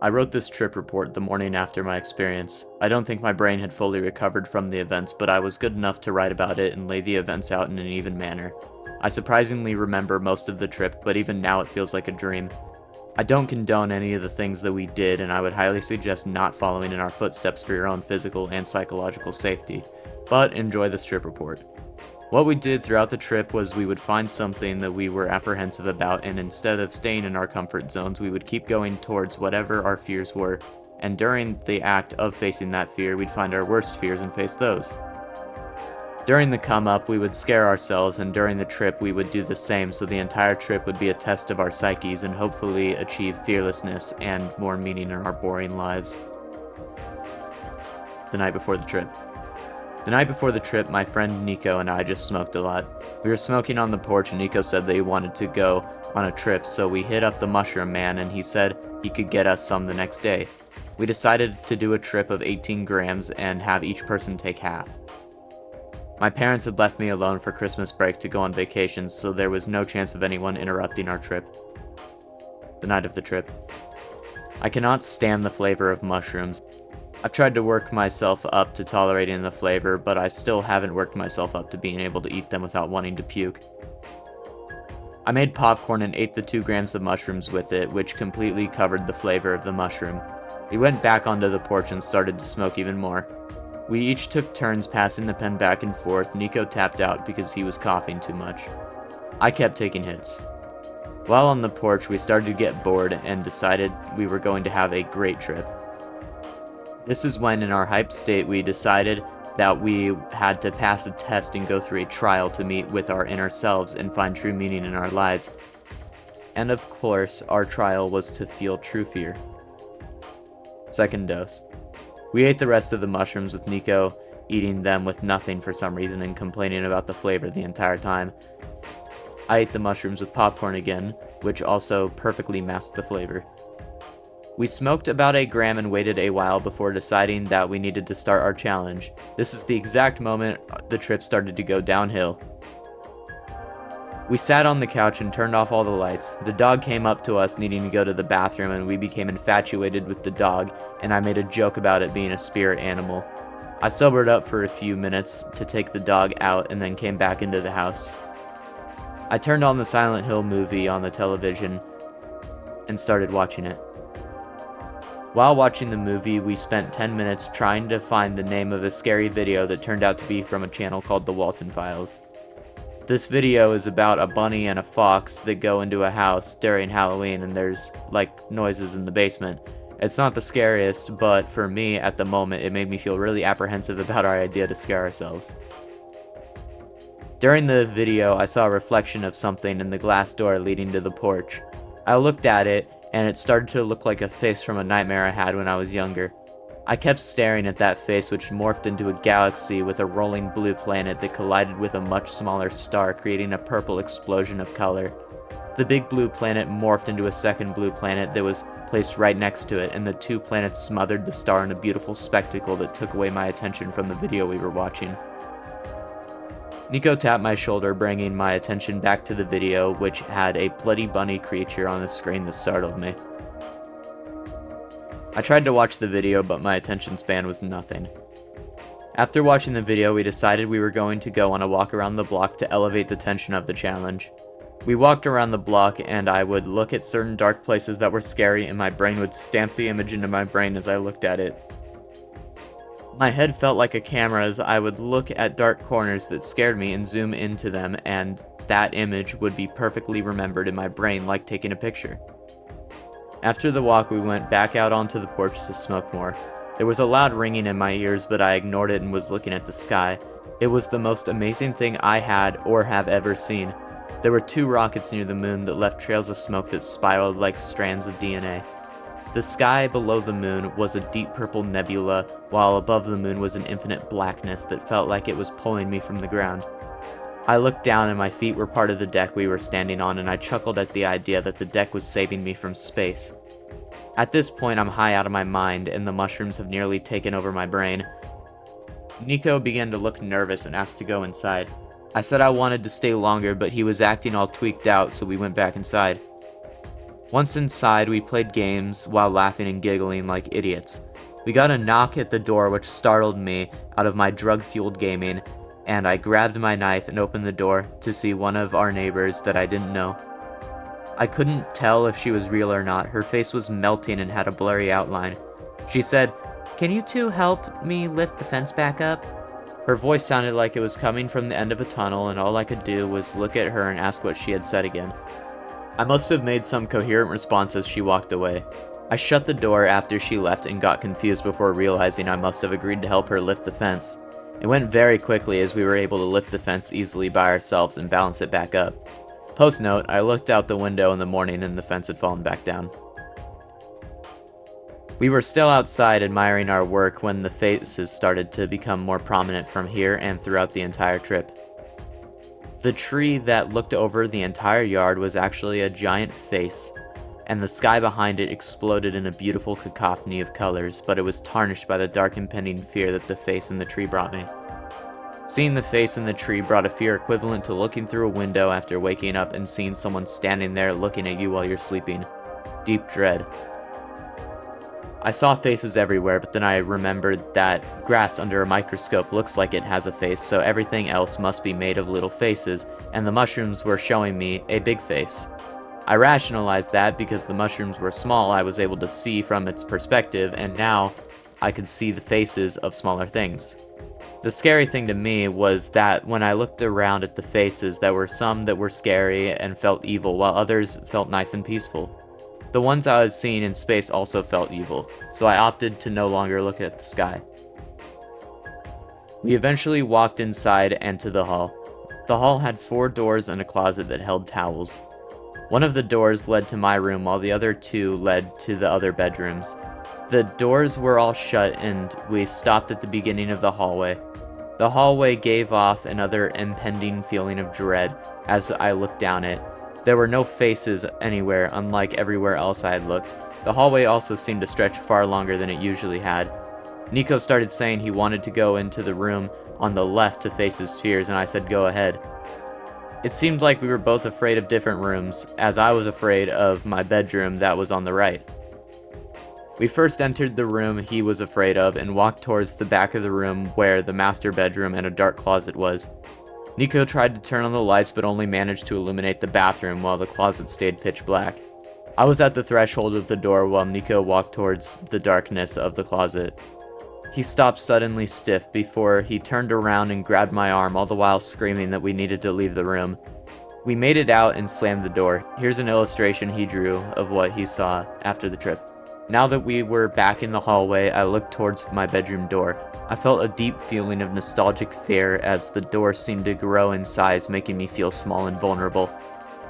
I wrote this trip report the morning after my experience. I don't think my brain had fully recovered from the events, but I was good enough to write about it and lay the events out in an even manner. I surprisingly remember most of the trip, but even now it feels like a dream. I don't condone any of the things that we did, and I would highly suggest not following in our footsteps for your own physical and psychological safety, but enjoy this trip report. What we did throughout the trip was we would find something that we were apprehensive about, and instead of staying in our comfort zones, we would keep going towards whatever our fears were, and during the act of facing that fear, we'd find our worst fears and face those. During the come up, we would scare ourselves, and during the trip, we would do the same, so the entire trip would be a test of our psyches and hopefully achieve fearlessness and more meaning in our boring lives. The night before the trip. The night before the trip, my friend Nico and I just smoked a lot. We were smoking on the porch, and Nico said that he wanted to go on a trip, so we hit up the mushroom man, and he said he could get us some the next day. We decided to do a trip of 18 grams and have each person take half. My parents had left me alone for Christmas break to go on vacation, so there was no chance of anyone interrupting our trip. The night of the trip. I cannot stand the flavor of mushrooms. I've tried to work myself up to tolerating the flavor, but I still haven't worked myself up to being able to eat them without wanting to puke. I made popcorn and ate the 2 grams of mushrooms with it, which completely covered the flavor of the mushroom. We went back onto the porch and started to smoke even more. We each took turns passing the pen back and forth. Nico tapped out because he was coughing too much. I kept taking hits. While on the porch, we started to get bored and decided we were going to have a great trip. This is when, in our hyped state, we decided that we had to pass a test and go through a trial to meet with our inner selves and find true meaning in our lives. And of course, our trial was to feel true fear. Second dose. We ate the rest of the mushrooms with Nico eating them with nothing for some reason and complaining about the flavor the entire time. I ate the mushrooms with popcorn again, which also perfectly masked the flavor. We smoked about 1 gram and waited a while before deciding that we needed to start our challenge. This is the exact moment the trip started to go downhill. We sat on the couch and turned off all the lights. The dog came up to us needing to go to the bathroom, and we became infatuated with the dog, and I made a joke about it being a spirit animal. I sobered up for a few minutes to take the dog out and then came back into the house. I turned on the Silent Hill movie on the television and started watching it. While watching the movie, we spent 10 minutes trying to find the name of a scary video that turned out to be from a channel called The Walton Files. This video is about a bunny and a fox that go into a house during Halloween, and there's, like, noises in the basement. It's not the scariest, but for me, at the moment, it made me feel really apprehensive about our idea to scare ourselves. During the video, I saw a reflection of something in the glass door leading to the porch. I looked at it, and it started to look like a face from a nightmare I had when I was younger. I kept staring at that face, which morphed into a galaxy with a rolling blue planet that collided with a much smaller star, creating a purple explosion of color. The big blue planet morphed into a second blue planet that was placed right next to it, and the 2 planets smothered the star in a beautiful spectacle that took away my attention from the video we were watching. Nico tapped my shoulder, bringing my attention back to the video, which had a bloody bunny creature on the screen that startled me. I tried to watch the video, but my attention span was nothing. After watching the video, we decided we were going to go on a walk around the block to elevate the tension of the challenge. We walked around the block, and I would look at certain dark places that were scary, and my brain would stamp the image into my brain as I looked at it. My head felt like a camera as I would look at dark corners that scared me and zoom into them, and that image would be perfectly remembered in my brain like taking a picture. After the walk, we went back out onto the porch to smoke more. There was a loud ringing in my ears, but I ignored it and was looking at the sky. It was the most amazing thing I had or have ever seen. There were 2 rockets near the moon that left trails of smoke that spiraled like strands of DNA. The sky below the moon was a deep purple nebula, while above the moon was an infinite blackness that felt like it was pulling me from the ground. I looked down and my feet were part of the deck we were standing on, and I chuckled at the idea that the deck was saving me from space. At this point, I'm high out of my mind, and the mushrooms have nearly taken over my brain. Nico began to look nervous and asked to go inside. I said I wanted to stay longer, but he was acting all tweaked out, so we went back inside. Once inside, we played games while laughing and giggling like idiots. We got a knock at the door which startled me out of my drug-fueled gaming, and I grabbed my knife and opened the door to see one of our neighbors that I didn't know. I couldn't tell if she was real or not. Her face was melting and had a blurry outline. She said, "Can you two help me lift the fence back up?" Her voice sounded like it was coming from the end of a tunnel, and all I could do was look at her and ask what she had said again. I must have made some coherent response as she walked away. I shut the door after she left and got confused before realizing I must have agreed to help her lift the fence. It went very quickly as we were able to lift the fence easily by ourselves and balance it back up. Post note, I looked out the window in the morning and the fence had fallen back down. We were still outside admiring our work when the faces started to become more prominent from here and throughout the entire trip. The tree that looked over the entire yard was actually a giant face, and the sky behind it exploded in a beautiful cacophony of colors, but it was tarnished by the dark impending fear that the face in the tree brought me. Seeing the face in the tree brought a fear equivalent to looking through a window after waking up and seeing someone standing there looking at you while you're sleeping. Deep dread. I saw faces everywhere, but then I remembered that grass under a microscope looks like it has a face, so everything else must be made of little faces, and the mushrooms were showing me a big face. I rationalized that because the mushrooms were small, I was able to see from its perspective, and now I could see the faces of smaller things. The scary thing to me was that when I looked around at the faces, there were some that were scary and felt evil, while others felt nice and peaceful. The ones I was seeing in space also felt evil, so I opted to no longer look at the sky. We eventually walked inside and to the hall. The hall had 4 doors and a closet that held towels. One of the doors led to my room, while the other 2 led to the other bedrooms. The doors were all shut, and we stopped at the beginning of the hallway. The hallway gave off another impending feeling of dread as I looked down it. There were no faces anywhere, unlike everywhere else I had looked. The hallway also seemed to stretch far longer than it usually had. Nico started saying he wanted to go into the room on the left to face his fears, and I said go ahead. It seemed like we were both afraid of different rooms, as I was afraid of my bedroom that was on the right. We first entered the room he was afraid of and walked towards the back of the room where the master bedroom and a dark closet was. Nico tried to turn on the lights but only managed to illuminate the bathroom while the closet stayed pitch black. I was at the threshold of the door while Nico walked towards the darkness of the closet. He stopped suddenly stiff before he turned around and grabbed my arm, all the while screaming that we needed to leave the room. We made it out and slammed the door. Here's an illustration he drew of what he saw after the trip. Now that we were back in the hallway, I looked towards my bedroom door. I felt a deep feeling of nostalgic fear as the door seemed to grow in size, making me feel small and vulnerable.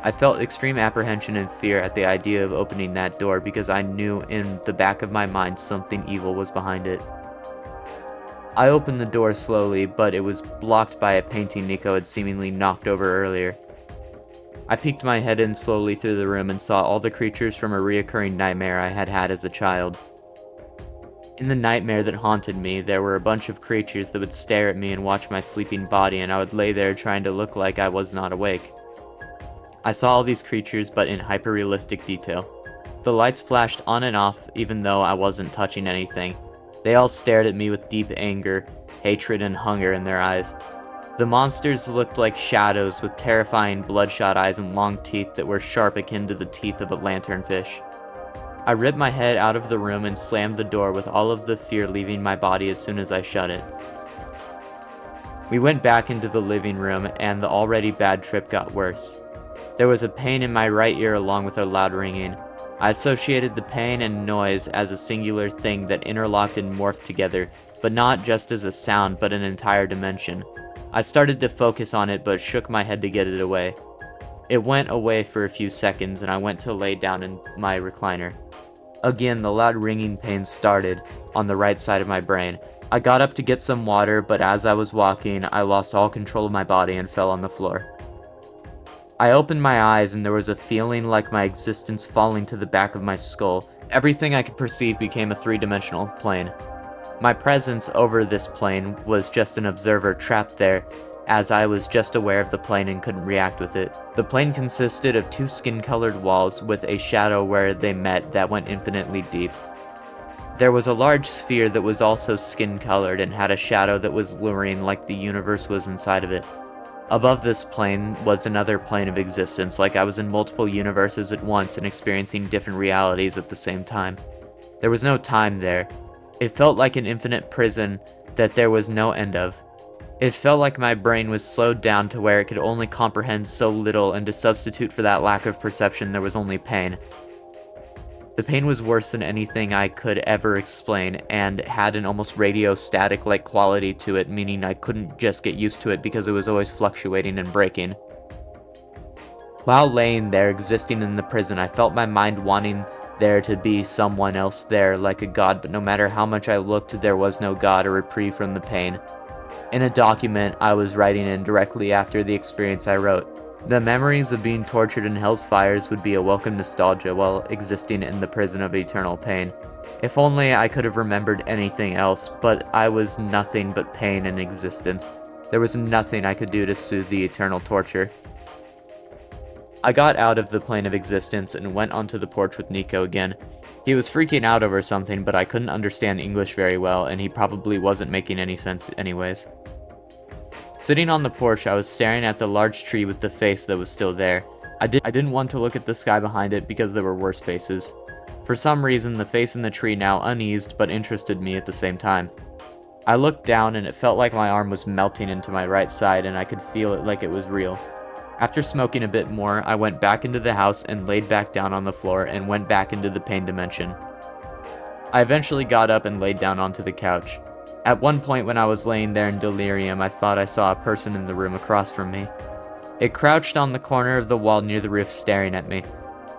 I felt extreme apprehension and fear at the idea of opening that door because I knew in the back of my mind something evil was behind it. I opened the door slowly, but it was blocked by a painting Nico had seemingly knocked over earlier. I peeked my head in slowly through the room and saw all the creatures from a reoccurring nightmare I had had as a child. In the nightmare that haunted me, there were a bunch of creatures that would stare at me and watch my sleeping body, and I would lay there trying to look like I was not awake. I saw all these creatures, but in hyper-realistic detail. The lights flashed on and off even though I wasn't touching anything. They all stared at me with deep anger, hatred, and hunger in their eyes. The monsters looked like shadows with terrifying bloodshot eyes and long teeth that were sharp akin to the teeth of a lanternfish. I ripped my head out of the room and slammed the door with all of the fear leaving my body as soon as I shut it. We went back into the living room and the already bad trip got worse. There was a pain in my right ear along with a loud ringing. I associated the pain and noise as a singular thing that interlocked and morphed together, but not just as a sound but an entire dimension. I started to focus on it but shook my head to get it away. It went away for a few seconds and I went to lay down in my recliner. Again, the loud ringing pain started on the right side of my brain. I got up to get some water, but as I was walking, I lost all control of my body and fell on the floor. I opened my eyes and there was a feeling like my existence falling to the back of my skull. Everything I could perceive became a 3-dimensional plane. My presence over this plane was just an observer trapped there, as I was just aware of the plane and couldn't react with it. The plane consisted of 2 skin-colored walls with a shadow where they met that went infinitely deep. There was a large sphere that was also skin-colored and had a shadow that was luring like the universe was inside of it. Above this plane was another plane of existence, like I was in multiple universes at once and experiencing different realities at the same time. There was no time there. It felt like an infinite prison that there was no end of. It felt like my brain was slowed down to where it could only comprehend so little, and to substitute for that lack of perception there was only pain. The pain was worse than anything I could ever explain, and had an almost radio static-like quality to it, meaning I couldn't just get used to it because it was always fluctuating and breaking. While laying there, existing in the prison, I felt my mind wanting there to be someone else there, like a god, but no matter how much I looked, there was no god or reprieve from the pain. In a document I was writing in directly after the experience I wrote, "The memories of being tortured in hell's fires would be a welcome nostalgia while existing in the prison of eternal pain. If only I could have remembered anything else, but I was nothing but pain in existence. There was nothing I could do to soothe the eternal torture." I got out of the plane of existence and went onto the porch with Nico again. He was freaking out over something, but I couldn't understand English very well, and he probably wasn't making any sense anyways. Sitting on the porch, I was staring at the large tree with the face that was still there. I didn't want to look at the sky behind it because there were worse faces. For some reason, the face in the tree now uneased but interested me at the same time. I looked down and it felt like my arm was melting into my right side, and I could feel it like it was real. After smoking a bit more, I went back into the house and laid back down on the floor and went back into the pain dimension. I eventually got up and laid down onto the couch. At one point when I was laying there in delirium, I thought I saw a person in the room across from me. It crouched on the corner of the wall near the roof, staring at me.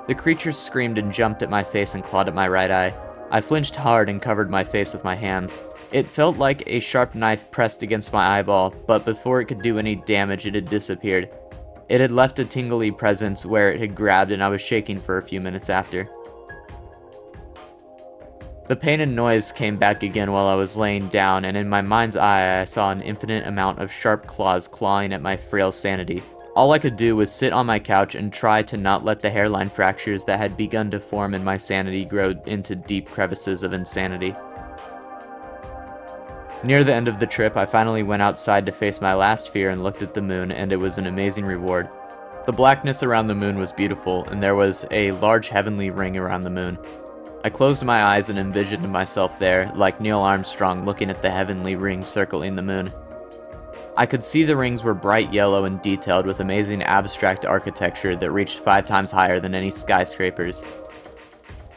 The creature screamed and jumped at my face and clawed at my right eye. I flinched hard and covered my face with my hands. It felt like a sharp knife pressed against my eyeball, but before it could do any damage, it had disappeared. It had left a tingly presence where it had grabbed, and I was shaking for a few minutes after. The pain and noise came back again while I was laying down, and in my mind's eye I saw an infinite amount of sharp claws clawing at my frail sanity. All I could do was sit on my couch and try to not let the hairline fractures that had begun to form in my sanity grow into deep crevices of insanity. Near the end of the trip, I finally went outside to face my last fear and looked at the moon, and it was an amazing reward. The blackness around the moon was beautiful, and there was a large heavenly ring around the moon. I closed my eyes and envisioned myself there, like Neil Armstrong looking at the heavenly ring circling the moon. I could see the rings were bright yellow and detailed with amazing abstract architecture that reached 5 times higher than any skyscrapers.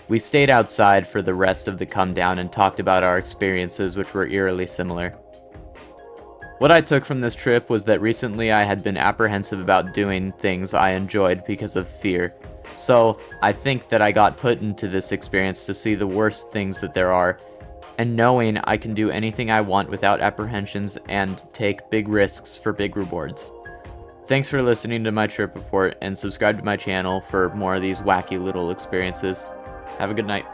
We stayed outside for the rest of the come down and talked about our experiences, which were eerily similar. What I took from this trip was that recently I had been apprehensive about doing things I enjoyed because of fear. So I think that I got put into this experience to see the worst things that there are, and knowing I can do anything I want without apprehensions and take big risks for big rewards. Thanks for listening to my trip report, and subscribe to my channel for more of these wacky little experiences. Have a good night.